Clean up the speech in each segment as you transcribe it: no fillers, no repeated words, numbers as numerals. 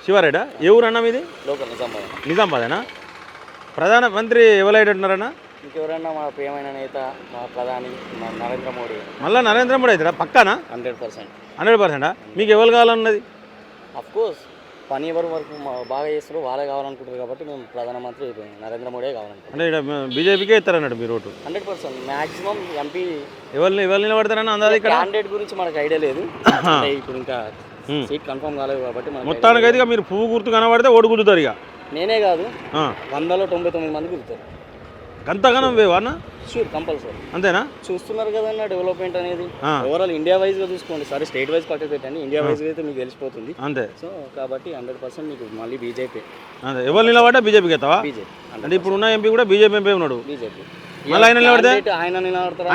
శివారెడ్డా ఏ ఊరు అన్న మీది? లోకల్ నిజామాబాద్. నిజామాబాదేనా? ప్రధానమంత్రి ఎవరైతున్నారన్నా? ఇంకెవరన్నా మా ప్రియమైన నేత మా ప్రధాని మా నరేంద్ర మోడీ. మళ్ళీ నరేంద్ర మోడీ అవుతారా పక్కానా? 100%. 100%. మీకు ఎవరు కావాలన్నది? కోర్స్ పని ఎవరి వరకు బాగా చేస్తారో వాళ్ళే కావాలనుకుంటారు కాబట్టి మేము ప్రధానమంత్రి నరేంద్ర మోడీ కావాలనుకుంటున్నాం. అంటే ఇక్కడ బీజేపీకే ఇస్తారన్నాడు మీరు ఓటు? 100%. మ్యాక్సిమం ఎంపీ ఎవరు నిలబడతారని అందాది ఇక్కడ? క్యాండిడేట్ గురించి మనకు ఐడియా లేదు. అంటే ఇప్పుడు ఇంకా సీట్ కన్ఫర్మ్ కాలేదు కాబట్టి మొత్తానికి అయితే మీరు పువ్వు గుర్తు కనబడితే ఓటు గుర్తుతారు ఇక. నేనే కాదు 100లో 99 మంది గుర్తారు. గంతగానం వేవా అన్న? Sure compulsory. అంతేనా? చూస్తున్నారు కదన్న డెవలప్మెంట్ అనేది ఓవరాల్ ఇండియా వైజ్గా చూసుకోండి. సరే స్టేట్ వైజ్ పక్కన పెట్టండి, ఇండియా వైజ్గా అయితే మీకు తెలిసిపోతుంది. అంతే. సో కాబట్టి 100% మీకు మళ్ళీ బీజేపీ. అంతే. ఎవరు నిలబడ్డా బీజేపీకి ఎత్తావా? బీజేపీ. అంటే ఇప్పుడు ఉన్న ఎంపీ కూడా బీజేపీ ఎంపీ ఉన్నాడు. బీజేపీ. మళ్ళీ ఆయన నిలబడితే? ఆయన నిలబడతారు.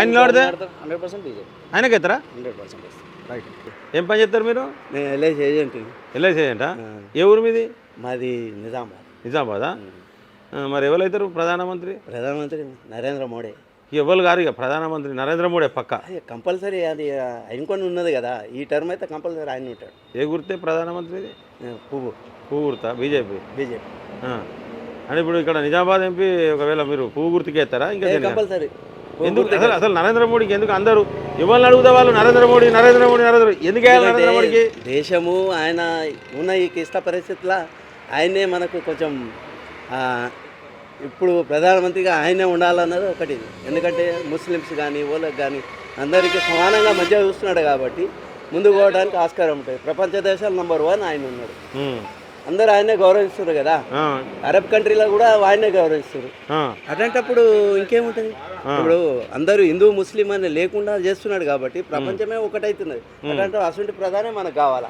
100% బీజేపీ. ఆయనకి ఎత్తరా? 100%. రైట్. ఏం పని చేస్తారు మీరు? నేను ఎల్ఐసి ఏజెంట్. ఎల్ఐసి ఏజెంటా? ఏ ఊరు మీది? మాది నిజామాబాద్. నిజామాబాదా? మరి ఎవరైతారు ప్రధానమంత్రి? ప్రధానమంత్రి నరేంద్ర మోడీ. ఎవరు గారు ఇక ప్రధానమంత్రి నరేంద్ర మోడీ పక్క. కంపల్సరీ అది ఇంకొని ఉన్నది కదా, ఈ టర్మ్ అయితే కంపల్సరీ ఆయన ఉంటాడు. ఏ గుర్తే ప్రధానమంత్రి? పువ్వు. పువ్వు గుర్తా? బీజేపీ. బీజేపీ. అంటే ఇప్పుడు ఇక్కడ నిజామాబాద్ ఎంపీ ఒకవేళ మీరు పువ్వు గుర్తుకి ఎత్తారా? ఇంకా కంపల్సరీ. ఎందుకు అసలు నరేంద్ర మోడీకి ఎందుకు అందరూ ఎవరిని అడుగుతా వాళ్ళు నరేంద్ర మోడీ నరేంద్ర మోడీ నరేంద్ర ఎందుకు వేయాలి నరేంద్ర మోడీకి? దేశము ఆయన ఉన్న ఈ క్లిష్ట పరిస్థితుల్లో ఆయనే మనకు కొంచెం ఇప్పుడు ప్రధానమంత్రిగా ఆయనే ఉండాలన్నది ఒకటి. ఎందుకంటే ముస్లిమ్స్ కానీ వాళ్ళకి కానీ అందరికీ సమానంగా మధ్య చూస్తున్నాడు కాబట్టి ముందుకు పోవడానికి ఆస్కారం ఉంటుంది. ప్రపంచ దేశాలు నంబర్ 1 ఆయన ఉన్నాడు. అందరూ ఆయనే గౌరవిస్తారు కదా. అరబ్ కంట్రీలో కూడా ఆయనే గౌరవిస్తారు. అట్లాంటప్పుడు ఇంకేముంటుంది? ఇప్పుడు అందరూ హిందూ ముస్లిం అని లేకుండా చేస్తున్నాడు కాబట్టి ప్రపంచమే ఒకటైతున్నది. అట్లాంటి అసలు ప్రధానే మనకు కావాలా.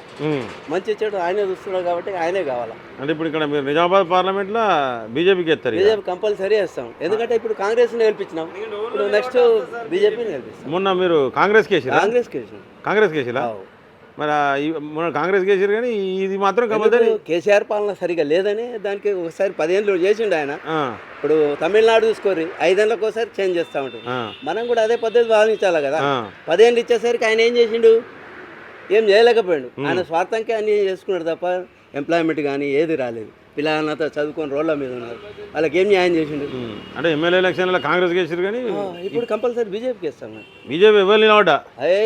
మంచి చెడు ఆయనే చూస్తున్నాడు కాబట్టి ఆయనే కావాలా. అంటే ఇప్పుడు ఇక్కడ మీరు నిజామాబాద్ పార్లమెంట్లో బీజేపీకి ఎత్తారు? బీజేపీ కంపల్సరీ వేస్తాం. ఎందుకంటే ఇప్పుడు కాంగ్రెస్ని గెలిపించినాం, ఇప్పుడు నెక్స్ట్ బీజేపీని గెలిపిస్తాం. మొన్న మీరు కాంగ్రెస్కి వేసారు? కాంగ్రెస్కి వేసిరా? మరి మన కాంగ్రెస్ చేసారు కానీ ఇది మాత్రం కంపల్సరీ. కేసీఆర్ పాలన సరిగా లేదని దానికి ఒకసారి 10 ఏళ్ళు చేసిండు ఆయన. ఇప్పుడు తమిళనాడు చూసుకోరు, 5 ఏళ్ళకి ఒకసారి చేంజ్ చేస్తూ ఉంటుంది. మనం కూడా అదే పద్ధతి భావించాలి కదా. 10 ఏళ్ళు ఇచ్చేసరికి ఆయన ఏం చేసిండు? ఏం చేయలేకపోయాడు. ఆయన స్వార్థంకే అన్ని చేసుకున్నాడు తప్ప ఎంప్లాయ్మెంట్ కానీ ఏది రాలేదు. పిల్లలంతా చదువుకొని రోడ్ల మీద ఉన్నారు, వాళ్ళకి ఏం న్యాయం చేసిండు? అంటే ఎమ్మెల్యే ఎలక్షన్లో కాంగ్రెస్ చేసారు కానీ ఇప్పుడు కంపల్సరీ బీజేపీకి ఇస్తాం. బీజేపీ ఎవరు నిలబడ్డా అదే